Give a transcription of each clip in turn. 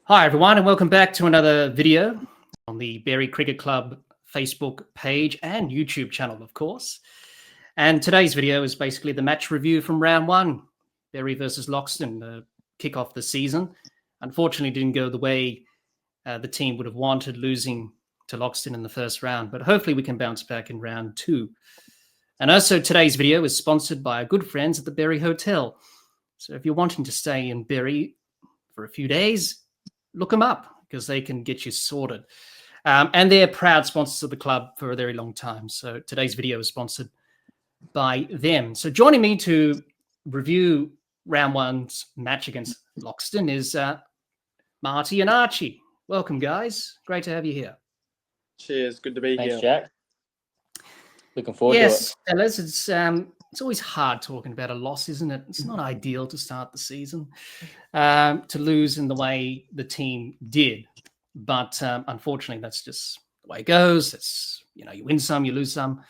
Hi everyone and welcome back to another video on the Berri Cricket Club Facebook page and YouTube channel, of course. And today's video is basically the match review from round one, Berri versus Loxton, kick off the season. Unfortunately, didn't go the way the team would have wanted, losing to Loxton in the first round, but hopefully we can bounce back in round two. And also today's video is sponsored by our good friends at the Berri Hotel. So if you're wanting to stay in Berri for a few days, look them up because they can get you sorted. And they're proud sponsors of the club for a very long time. So today's video is sponsored by them. So joining me to review round one's match against Loxton is Marty and Archie. Welcome, guys. Great to have you here. Cheers. Good to be Thanks, here. Jack. Looking forward to it. Yes, fellas, it's always hard talking about a loss, isn't it? It's not ideal to start the season, to lose in the way the team did. But unfortunately, that's just the way it goes. It's, you win some, you lose some.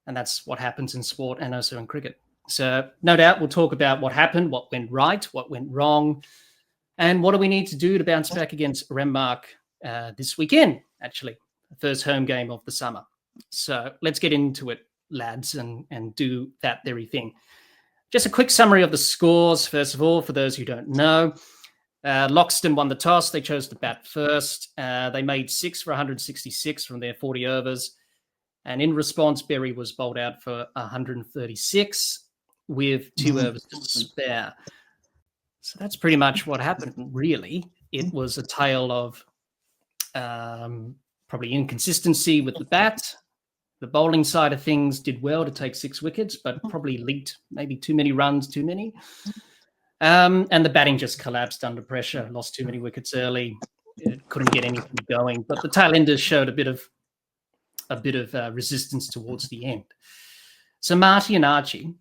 And that's what happens in sport and also in cricket. So no doubt we'll talk about what happened, what went right, what went wrong, and what do we need to do to bounce back against Renmark this weekend, actually, the first home game of the summer. So let's get into it, lads, and do that very thing. Just a quick summary of the scores, first of all, for those who don't know. Loxton won the toss. They chose to bat first. They made 6 for 166 from their 40 overs. And in response, Berri was bowled out for 136 with 2 overs to spare. So that's pretty much what happened, really. It was a tale of probably inconsistency with the bat. The bowling side of things did well to take 6 wickets, but probably leaked maybe too many runs, too many. And the batting just collapsed under pressure, lost too many wickets early. It couldn't get anything going. But the tailenders showed a bit of resistance towards the end. So Marty and Archie,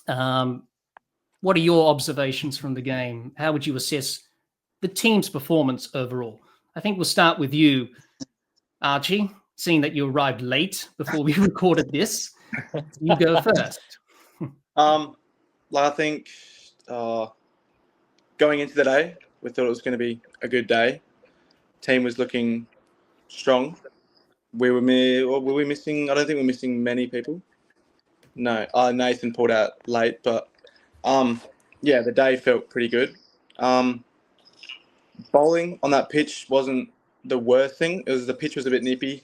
what are your observations from the game? How would you assess the team's performance overall? I think we'll start with you, Archie. Seeing that you arrived late before we recorded this, you go first. I think going into the day, we thought it was going to be a good day. Team was looking strong. Were we missing? I don't think we're missing many people. No, Nathan pulled out late, but the day felt pretty good. Bowling on that pitch wasn't the worst thing. The pitch was a bit nippy.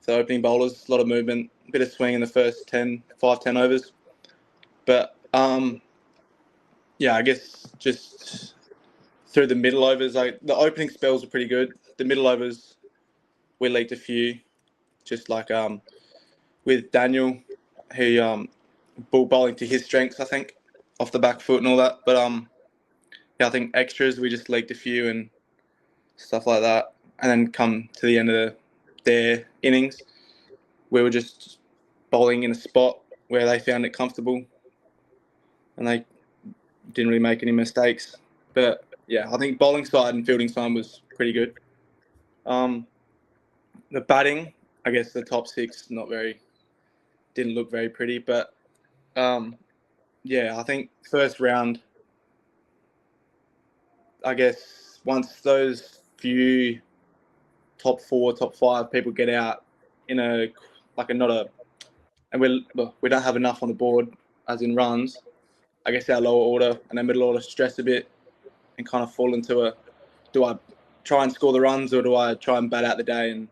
So opening bowlers, a lot of movement, a bit of swing in the first 10 overs. But, I guess just through the middle overs, the opening spells were pretty good. The middle overs, we leaked a few, just like with Daniel, who bowling to his strengths, I think, off the back foot and all that. But, I think extras, we just leaked a few and stuff like that. And then come to the end of their innings, we were just bowling in a spot where they found it comfortable and they didn't really make any mistakes. But I think bowling side and fielding side was pretty good. The batting, I guess the top 6 didn't look very pretty, but I think first round, I guess once those few top 4, top 5 people get out in and we don't have enough on the board as in runs. I guess our lower order and our middle order stress a bit and kind of fall into do I try and score the runs or do I try and bat out the day and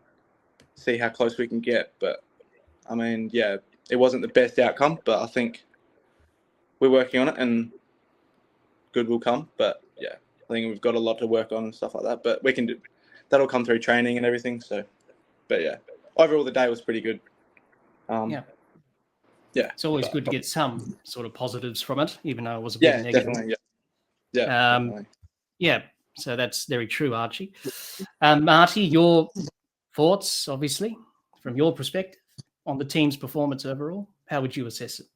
see how close we can get? But I mean, it wasn't the best outcome, but I think we're working on it and good will come. But I think we've got a lot to work on and stuff like that, but we can do. That'll come through training and everything. So, but overall the day was pretty good. It's always good to get some sort of positives from it, even though it was a bit negative. Definitely. Definitely. So that's very true, Archie. Marty, your thoughts, obviously, from your perspective on the team's performance overall. How would you assess it?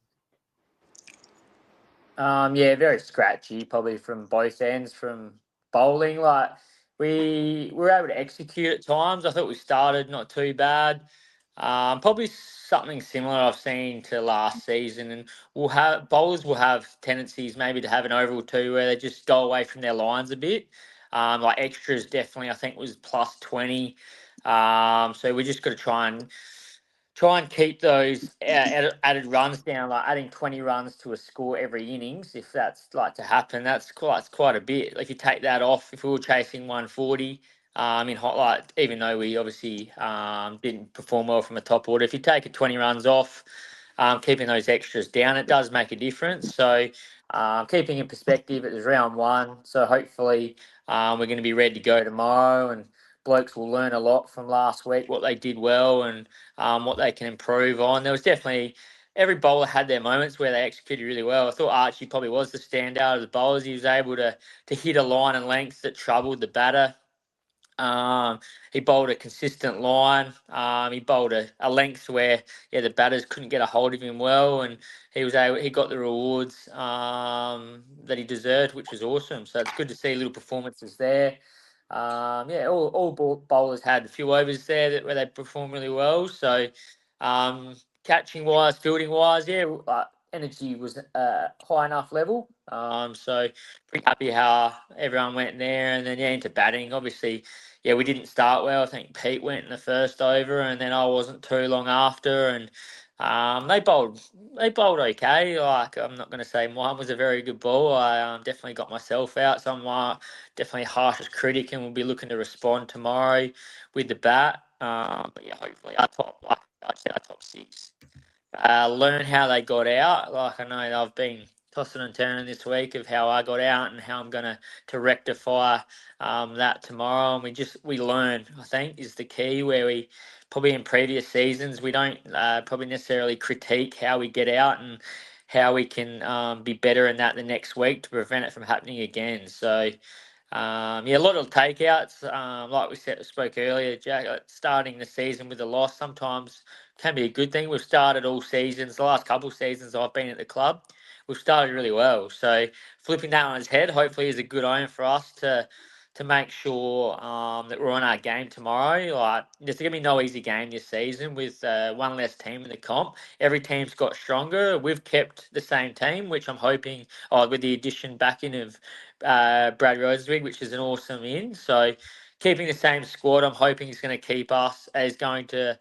Very scratchy, probably from both ends. From bowling, we were able to execute at times. I thought we started not too bad. Probably something similar I've seen to last season, and bowlers will have tendencies maybe to have an over or two where they just go away from their lines a bit. Like extras definitely, I think was plus 20. So we just got to try and keep those added runs down, like adding 20 runs to a score every innings. If that's like to happen, that's quite a bit. If you take that off, if we were chasing 140, in hot light, even though we obviously didn't perform well from a top order, if you take 20 runs off, keeping those extras down, it does make a difference. So keeping in perspective, it was round one. So hopefully we're going to be ready to go tomorrow, and blokes will learn a lot from last week, what they did well and what they can improve on. There was definitely every bowler had their moments where they executed really well. I thought Archie probably was the standout of the bowlers. He was able to hit a line and length that troubled the batter. He bowled a consistent line. He bowled a length where the batters couldn't get a hold of him well, and he got the rewards that he deserved, which was awesome. So it's good to see little performances there. All bowlers had a few overs there where they performed really well. So catching wise, fielding wise, energy was high enough level. So pretty happy how everyone went there, and then into batting. Obviously, we didn't start well. I think Pete went in the first over, and then I wasn't too long after, and they bowled okay. Like, I'm not going to say mine was a very good ball. I definitely got myself out, so I'm definitely harshest critic, and we'll be looking to respond tomorrow with the bat. Hopefully I top six. Learn how they got out. Like, I know I've been tossing and turning this week of how I got out and how I'm going to rectify that tomorrow. And we learn, I think, is the key, where we probably in previous seasons we don't probably necessarily critique how we get out and how we can be better in that the next week to prevent it from happening again. So a lot of takeouts. Like we spoke earlier, Jack, starting the season with a loss sometimes can be a good thing. We've started all seasons, the last couple of seasons I've been at the club, we've started really well. So flipping that on its head, hopefully, is a good omen for us to make sure that we're on our game tomorrow. Like, there's going to be no easy game this season with one less team in the comp. Every team's got stronger. We've kept the same team, which I'm hoping, with the addition back in of Brad Rosewig, which is an awesome in. So keeping the same squad, I'm hoping is going to keep us, is going to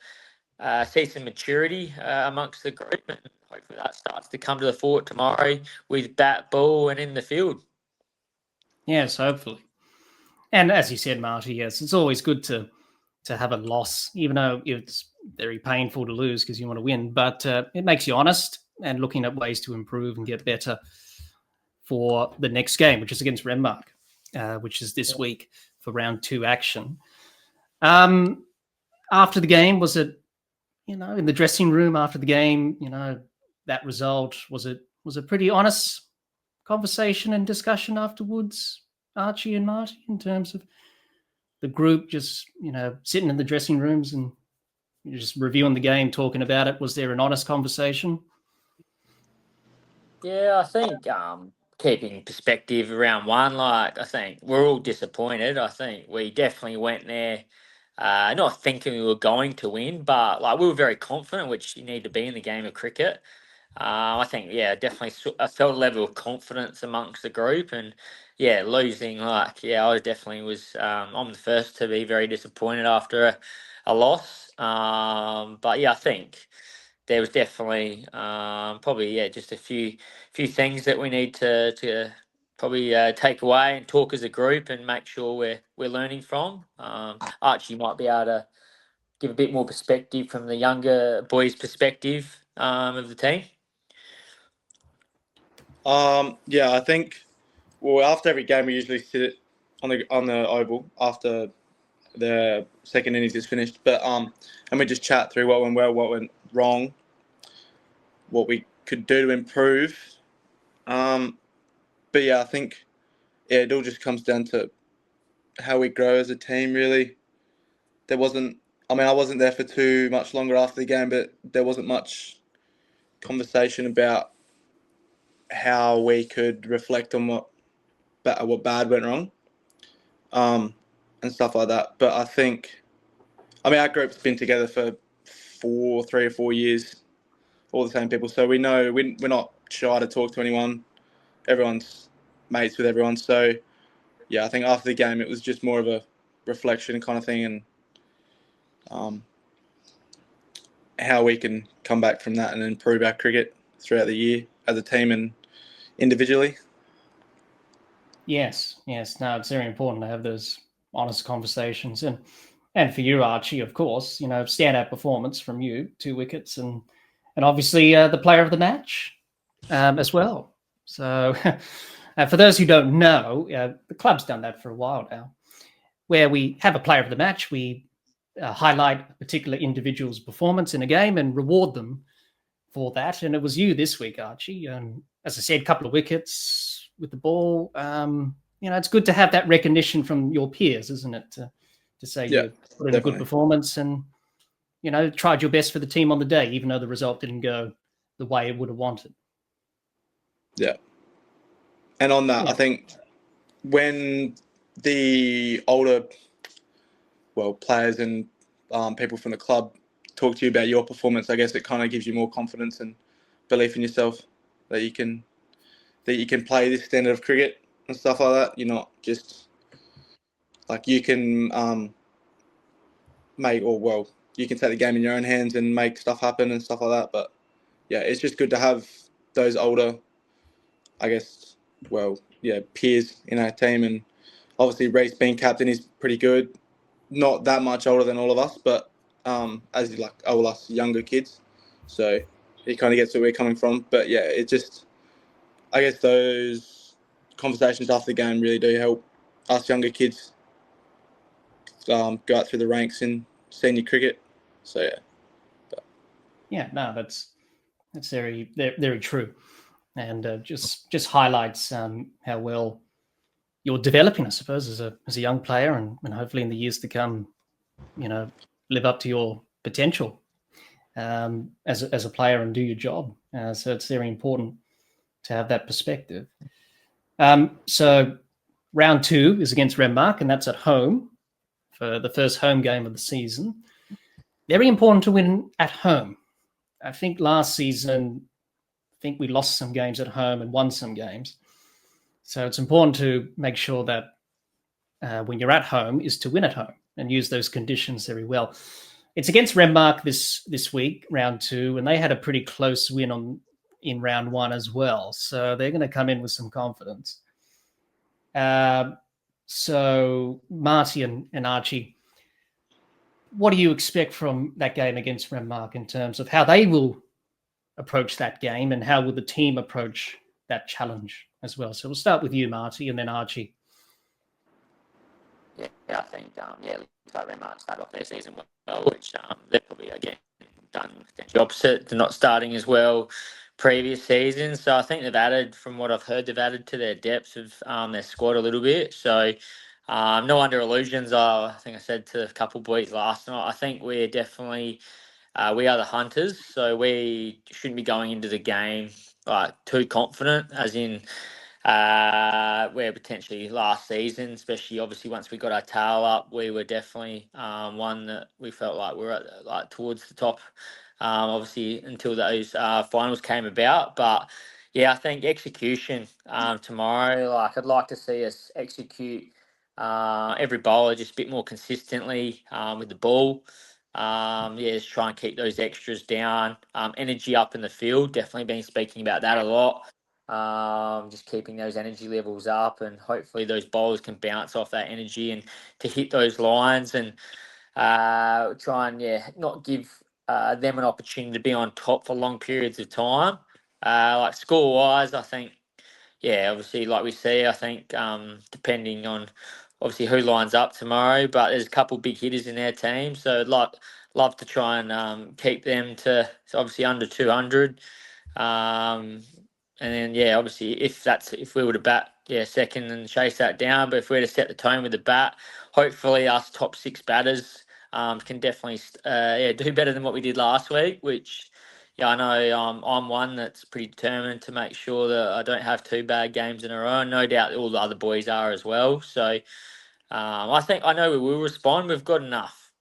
see some maturity amongst the group, and hopefully that starts to come to the fore tomorrow with bat, ball, and in the field. Yes, hopefully. And as you said, Marty, yes, it's always good to have a loss, even though it's very painful to lose because you want to win. But it makes you honest and looking at ways to improve and get better for the next game, which is against Renmark, which is this week for round 2 action. After the game, was it, in the dressing room after the game, that result, was it pretty honest conversation and discussion afterwards, Archie and Marty, in terms of the group just, sitting in the dressing rooms and just reviewing the game, talking about it? Was there an honest conversation? Yeah, I think keeping perspective around one, like, I think we're all disappointed. I think we definitely went there not thinking we were going to win, but like we were very confident, which you need to be in the game of cricket. I think, definitely I felt a level of confidence amongst the group, and losing, I definitely was. I'm the first to be very disappointed after a loss. But I think there was definitely probably just a few things that we need to probably take away and talk as a group and make sure we're learning from. Archie might be able to give a bit more perspective from the younger boys' perspective of the team. I think, after every game we usually sit on the oval after the second innings is finished, but and we just chat through what went well, what went wrong, what we could do to improve. I think it all just comes down to how we grow as a team, really. I wasn't there for too much longer after the game, but there wasn't much conversation about how we could reflect on what bad went wrong, and stuff like that. But I think, our group's been together for 3 or 4 years, all the same people, so we know we're not shy to talk to anyone. Everyone's mates with everyone, so yeah, I think after the game it was just more of a reflection kind of thing, and how we can come back from that and improve our cricket throughout the year as a team and individually. Yes. No, it's very important to have those honest conversations, and for you, Archie, of course, standout performance from you, 2 wickets, and obviously the player of the match as well. So, for those who don't know, the club's done that for a while now, where we have a player of the match, we highlight a particular individual's performance in a game and reward them for that. And it was you this week, Archie. As I said, a couple of wickets with the ball. It's good to have that recognition from your peers, isn't it? To say you put in a good performance and, tried your best for the team on the day, even though the result didn't go the way it would have wanted. Yeah. And on that, I think when the older, players and people from the club talk to you about your performance, I guess it kind of gives you more confidence and belief in yourself that you can play this standard of cricket and stuff like that. You're not just like you can you can take the game in your own hands and make stuff happen and stuff like that. But yeah, it's just good to have those older, I guess, peers in our team. And obviously Reece being captain is pretty good. Not that much older than all of us, but as like all us younger kids. So he kind of gets where we're coming from. But yeah, it just, I guess those conversations after the game really do help us younger kids go out through the ranks in senior cricket. So yeah. Yeah, no, that's very, very true, and just highlights how well you're developing, I suppose, as a young player, and hopefully in the years to come, live up to your potential as a player and do your job. So it's very important to have that perspective. So round 2 is against Renmark, and that's at home for the first home game of the season. Very important to win at home. I think last season, we lost some games at home and won some games. So it's important to make sure that when you're at home is to win at home and use those conditions very well. It's against Renmark this week, round 2, and they had a pretty close win in round 1 as well. So they're going to come in with some confidence. So Marty and Archie, what do you expect from that game against Renmark in terms of how they will approach that game and how will the team approach that challenge as well? So we'll start with you, Marty, and then Archie. Yeah, I think Renmark started off their season well, which they've probably again done the opposite to not starting as well previous seasons. So I think they've added, from what I've heard, to their depth of their squad a little bit. So no under illusions. I think I said to a couple of boys last night, I think we're definitely we are the hunters, so we shouldn't be going into the game too confident, as in where potentially last season, especially obviously once we got our tail up, we were definitely one that we felt like we were at, towards the top, obviously until those finals came about. But yeah, I think execution tomorrow, I'd like to see us execute every bowler just a bit more consistently with the ball. Just try and keep those extras down. Energy up in the field, definitely been speaking about that a lot. Just keeping those energy levels up, and hopefully those bowlers can bounce off that energy and to hit those lines, and try and not give them an opportunity to be on top for long periods of time. Like score wise, I think obviously like we see, I think depending on obviously who lines up tomorrow, but there's a couple big hitters in their team, so I'd love to try and keep them to obviously under 200. And then obviously if we were to bat second and chase that down, but if we were to set the tone with the bat, hopefully us top 6 batters can definitely do better than what we did last week, which I know I'm one that's pretty determined to make sure that I don't have 2 bad games in a row. No doubt all the other boys are as well. So I know we will respond. We've got enough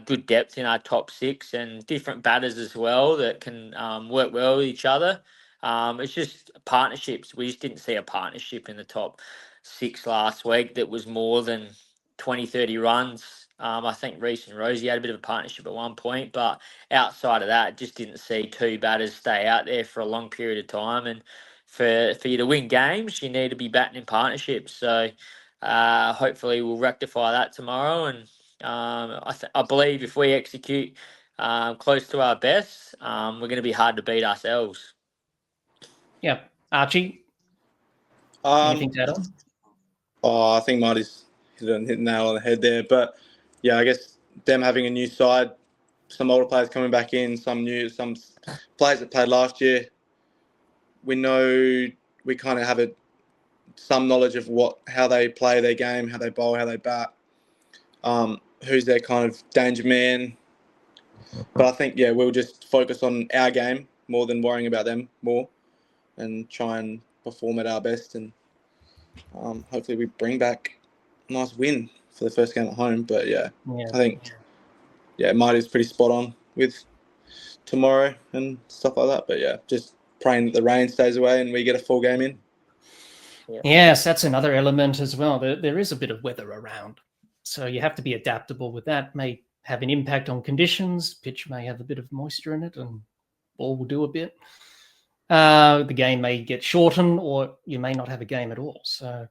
good depth in our top 6 and different batters as well that can work well with each other. It's just partnerships. We just didn't see a partnership in the top 6 last week that was more than 20, 30 runs. I think Reece and Rosie had a bit of a partnership at one point, but outside of that, just didn't see two batters stay out there for a long period of time. And for you to win games, you need to be batting in partnerships. So hopefully we'll rectify that tomorrow. And I believe if we execute close to our best, we're going to be hard to beat ourselves. Yeah. Archie, anything to add on? I think Marty's hit the nail on the head there. But yeah, I guess them having a new side, some older players coming back in, some players that played last year. We know we kind of have some knowledge of how they play their game, how they bowl, how they bat, who's their kind of danger man. But I think, we'll just focus on our game more than worrying about them more and try and perform at our best. And hopefully we bring back a nice win for the first game at home. But, I think, Marty's pretty spot on with tomorrow and stuff like that. But, just praying that the rain stays away and we get a full game in. Yes, that's another element as well. There is a bit of weather around. So you have to be adaptable with that. May have an impact on conditions. Pitch may have a bit of moisture in it and ball will do a bit. The game may get shortened or you may not have a game at all. So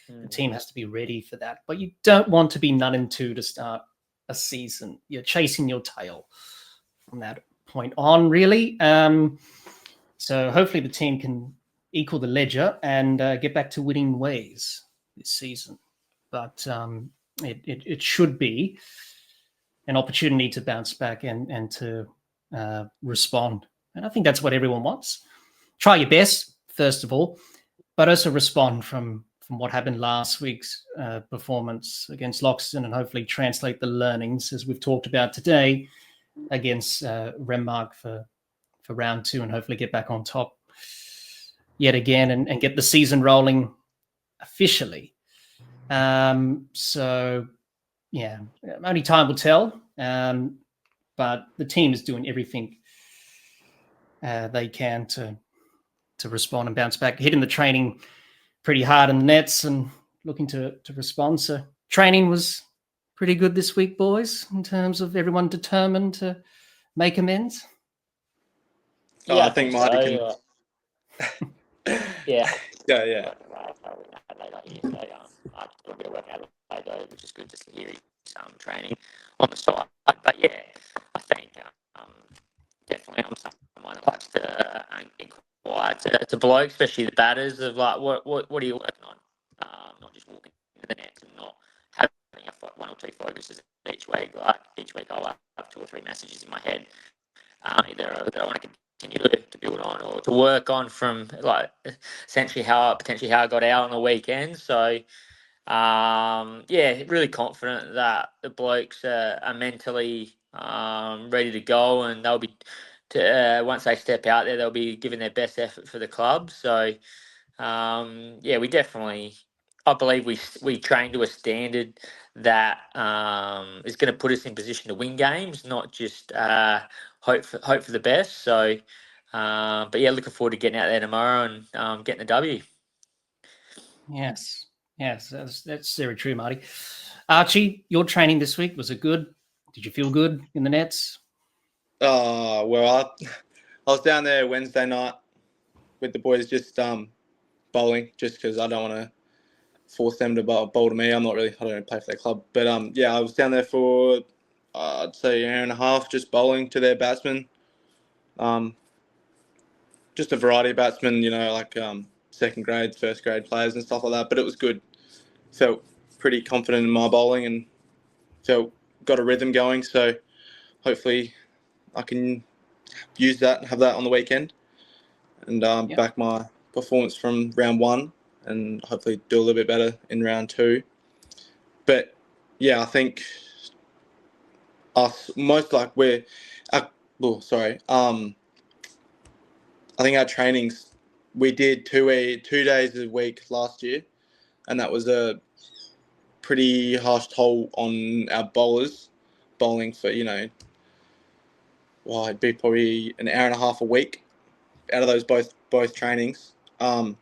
the team has to be ready for that. But you don't want to be 0-2 to start a season. You're chasing your tail from that point on, really. So hopefully the team can equal the ledger and get back to winning ways this season. But it should be an opportunity to bounce back and to respond. And I think that's what everyone wants. Try your best, first of all, but also respond from what happened last week's performance against Loxton and hopefully translate the learnings, as we've talked about today, against Renmark for round 2 and hopefully get back on top yet again and get the season rolling officially. So, only time will tell, but the team is doing everything they can to respond and bounce back, hitting the training pretty hard in the nets and looking to respond. So training was pretty good this week, boys, in terms of everyone determined to make amends. I think Marty can... Yeah. Which is good to hear some training on the side. But I think definitely I'm someone that likes to inquire to bloke, especially the batters, of like what are you working on? Not just walking into the nets and not having one or two focuses each week. Like each week I'll have 2 or 3 messages in my head that I want to continue to build on or to work on from like essentially potentially how I got out on the weekend. So really confident that the blokes are mentally ready to go, and they'll be once they step out there, they'll be giving their best effort for the club. So we definitely, I believe we train to a standard that is going to put us in position to win games, not just hope for the best. So, looking forward to getting out there tomorrow and getting the W. Yes, that's very true, Marty. Archie, your training this week, was it good? Did you feel good in the nets? Well, I was down there Wednesday night with the boys just bowling, just because I don't want to force them to bowl to me. I don't play for their club. But I was down there for I'd say an hour and a half just bowling to their batsmen. Just a variety of batsmen, like second grade, first grade players and stuff like that. But it was good. Felt pretty confident in my bowling and got a rhythm going. So hopefully I can use that and have that on the weekend and back my performance from round 1 and hopefully do a little bit better in round 2. But I think us most like I think our trainings, we did 2 days a week last year, and that was a pretty harsh toll on our bowlers, bowling for, it'd be probably an hour and a half a week out of those both trainings. I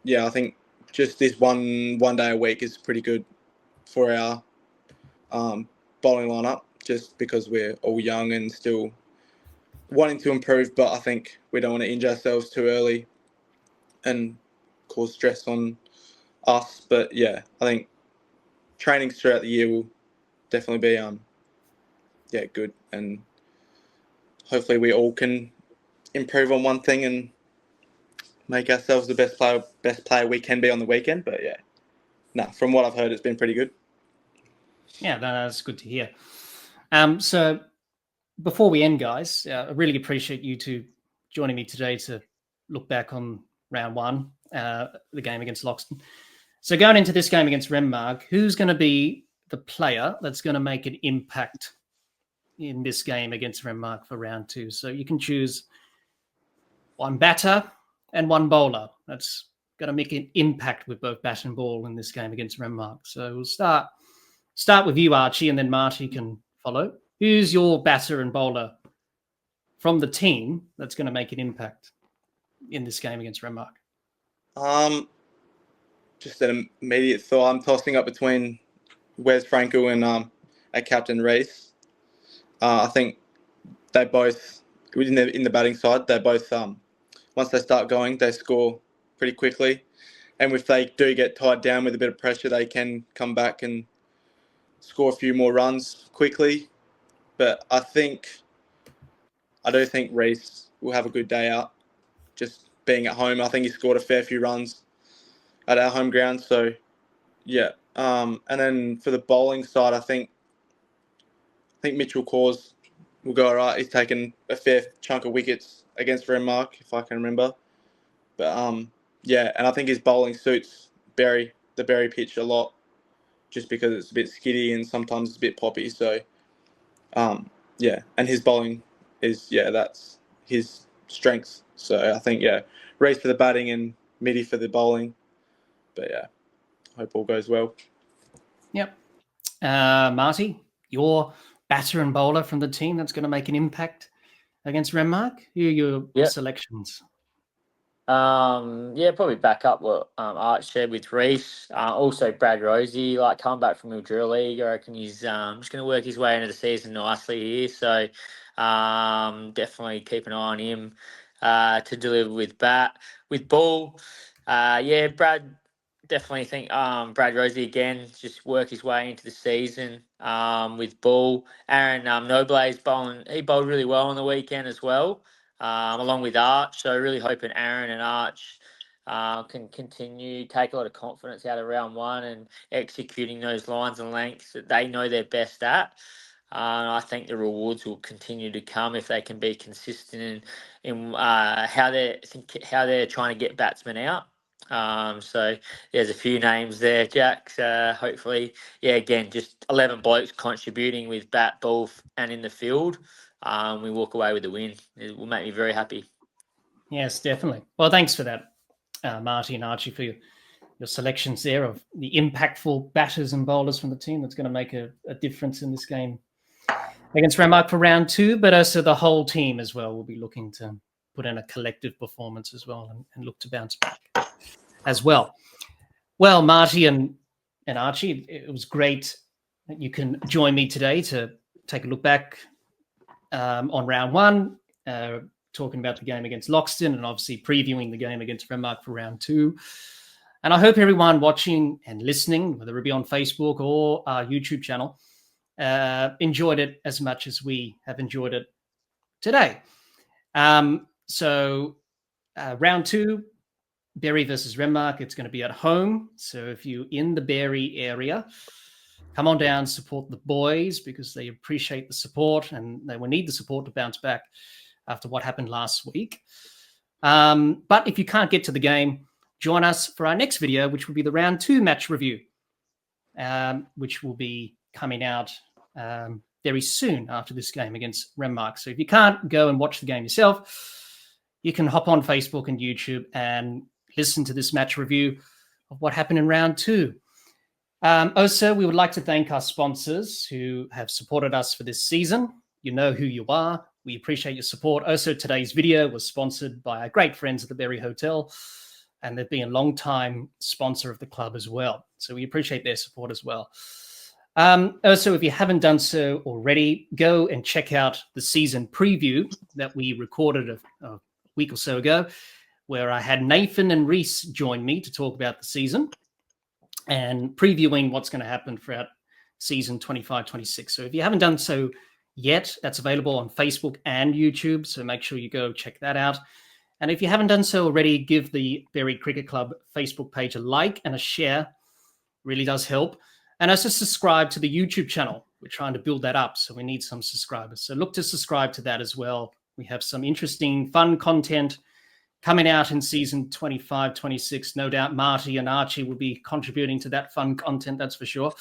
think just this one day a week is pretty good for our bowling lineup, just because we're all young and still wanting to improve. But I think we don't want to injure ourselves too early and cause stress on us. But yeah, I think training throughout the year will definitely be good, and hopefully we all can improve on one thing and make ourselves the best player we can be on the weekend. But yeah, from what I've heard, it's been pretty good. Yeah, that's good to hear. So before we end, guys, I really appreciate you two joining me today to look back on round one, the game against Loxton. So going into this game against Renmark, who's going to be the player that's going to make an impact in this game against Renmark for round two? So you can choose one batter and one bowler. That's going to make an impact with both bat and ball in this game against Renmark. So we'll start with you, Archie, and then Marty can follow. Who's your batter and bowler from the team that's going to make an impact in this game against Renmark? Just an immediate thought. I'm tossing up between Wes Frankel and our captain Reese. I think they both, in the batting side, they both, once they start going, they score pretty quickly. And if they do get tied down with a bit of pressure, they can come back and score a few more runs quickly. But I do think Reese will have a good day out, just being at home. I think he scored a fair few runs at our home ground. So, yeah. And then for the bowling side, I think Mitchell Cause will go all right. He's taken a fair chunk of wickets against Renmark, if I can remember. But, and I think his bowling suits the Berri pitch a lot, just because it's a bit skiddy and sometimes it's a bit poppy. So, and his bowling that's his strengths. So I think, Reese for the batting and Mitty for the bowling. But yeah, hope all goes well. Yep. Marty, your batter and bowler from the team that's going to make an impact against Renmark? Who are your selections? Probably back up what Arch said with Reese. Also Brad Rosie, coming back from the drill league. I reckon he's just going to work his way into the season nicely here. So definitely keep an eye on him to deliver with bat. With ball, Brad, definitely think Brad Rosie again, just work his way into the season with ball. Aaron Noble's bowling. He bowled really well on the weekend as well. Along with Arch. So really hoping Aaron and Arch can continue, take a lot of confidence out of round one and executing those lines and lengths that they know they're best at. I think the rewards will continue to come if they can be consistent in how they're trying to get batsmen out. So there's a few names there, Jack. Hopefully, again, just 11 blokes contributing with bat, ball, and in the field. We walk away with the win. It will make me very happy. Yes, definitely. Well, thanks for that, Marty and Archie, for your selections there of the impactful batters and bowlers from the team that's going to make a difference in this game against Renmark for round two, but also the whole team as well will be looking to put in a collective performance as well and look to bounce back as well. Well, Marty and Archie, it was great that you can join me today to take a look back on round one, talking about the game against Loxton and obviously previewing the game against Renmark for round two. And I hope everyone watching and listening, whether it be on Facebook or our YouTube channel, enjoyed it as much as we have enjoyed it today. So round two, Berri versus Renmark, it's going to be at home. So if you're in the Berri area, come on down, support the boys because they appreciate the support and they will need the support to bounce back after what happened last week. But if you can't get to the game, join us for our next video, which will be the round two match review, which will be coming out very soon after this game against Renmark. So if you can't go and watch the game yourself, you can hop on Facebook and YouTube and listen to this match review of what happened in round two. Also, we would like to thank our sponsors who have supported us for this season. You know who you are. We appreciate your support. Also, today's video was sponsored by our great friends at the Berri Hotel. and they've been a long-time sponsor of the club as well. So we appreciate their support as well. Also, if you haven't done so already, go and check out the season preview that we recorded a week or so ago, where I had Nathan and Reese join me to talk about the season and previewing what's going to happen throughout season 25-26. So if you haven't done so yet, that's available on Facebook and YouTube. So make sure you go check that out. And if you haven't done so already, give the Berri Cricket Club Facebook page a like and a share. Really does help. And also subscribe to the YouTube channel. We're trying to build that up, so we need some subscribers. So look to subscribe to that as well. We have some interesting, fun content coming out in season 25-26. No doubt Marty and Archie will be contributing to that fun content, that's for sure.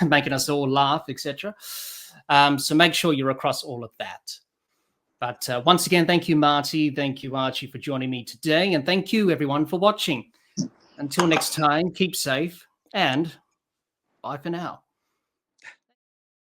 Making us all laugh, etc. So make sure you're across all of that. But once again, thank you, Marty. Thank you, Archie, for joining me today. And thank you, everyone, for watching. Until next time, keep safe and bye for now.